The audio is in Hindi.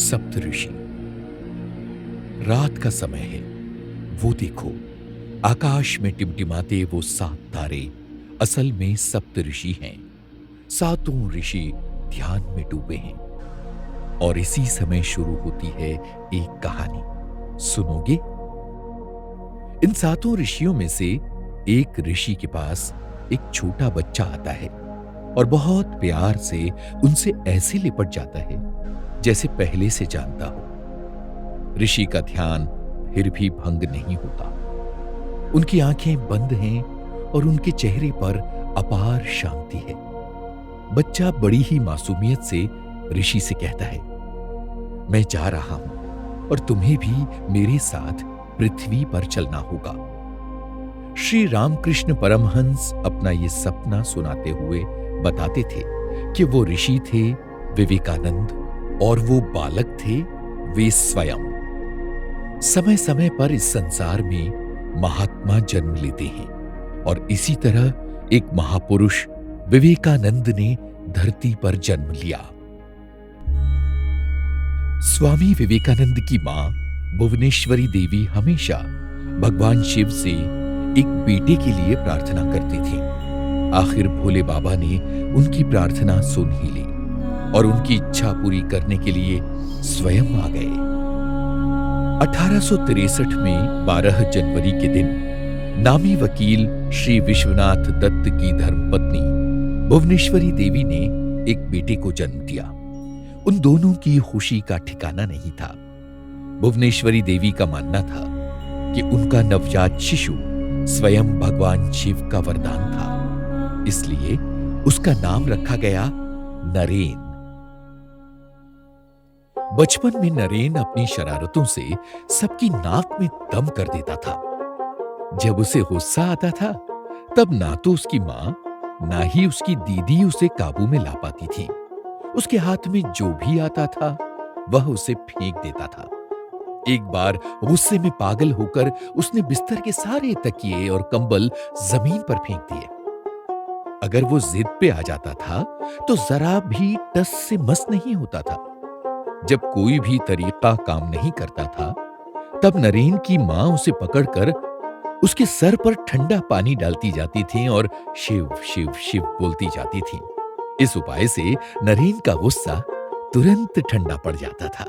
सप्तऋषि। रात का समय है। वो देखो, आकाश में टिमटिमाते वो 7 तारे असल में सप्तऋषि हैं। सातों ऋषि ध्यान में डूबे हैं। और इसी समय शुरू होती है एक कहानी। सुनोगे? इन सातों ऋषियों में से एक ऋषि के पास एक छोटा बच्चा आता है और बहुत प्यार से उनसे ऐसे लिपट जाता है जैसे पहले से जानता हो। ऋषि का ध्यान फिर भी भंग नहीं होता। उनकी आंखें बंद हैं और उनके चेहरे पर अपार शांति है। बच्चा बड़ी ही मासूमियत से ऋषि से कहता है, मैं जा रहा हूं और तुम्हें भी मेरे साथ पृथ्वी पर चलना होगा। श्री रामकृष्ण परमहंस अपना ये सपना सुनाते हुए बताते थे कि वो ऋषि थे विवेकानंद और वो बालक थे वे स्वयं। समय समय पर इस संसार में महात्मा जन्म लेते हैं और इसी तरह एक महापुरुष विवेकानंद ने धरती पर जन्म लिया। स्वामी विवेकानंद की मां भुवनेश्वरी देवी हमेशा भगवान शिव से एक बेटे के लिए प्रार्थना करती थी। आखिर भोले बाबा ने उनकी प्रार्थना सुन ही ली और उनकी इच्छा पूरी करने के लिए स्वयं आ गए। 1863 में 12 जनवरी के दिन नामी वकील श्री विश्वनाथ दत्त की धर्मपत्नी भुवनेश्वरी देवी ने एक बेटे को जन्म दिया। उन दोनों की खुशी का ठिकाना नहीं था। भुवनेश्वरी देवी का मानना था कि उनका नवजात शिशु स्वयं भगवान शिव का वरदान था, इसलिए उसका नाम रखा गया नरेन। बचपन में नरेन अपनी शरारतों से सबकी नाक में दम कर देता था। जब उसे गुस्सा आता था तब ना तो उसकी मां ना ही उसकी दीदी उसे काबू में ला पाती थी। उसके हाथ में जो भी आता था वह उसे फेंक देता था। एक बार गुस्से में पागल होकर उसने बिस्तर के सारे तकिए और कंबल जमीन पर फेंक दिए। अगर वो जिद पे आ जाता था तो जरा भी टस से मस नहीं होता था। जब कोई भी तरीका काम नहीं करता था तब नरेन की मां उसे पकड़कर उसके सर पर ठंडा पानी डालती जाती थी और शिव शिव शिव बोलती जाती थी। इस उपाय से नरेन का गुस्सा तुरंत ठंडा पड़ जाता था।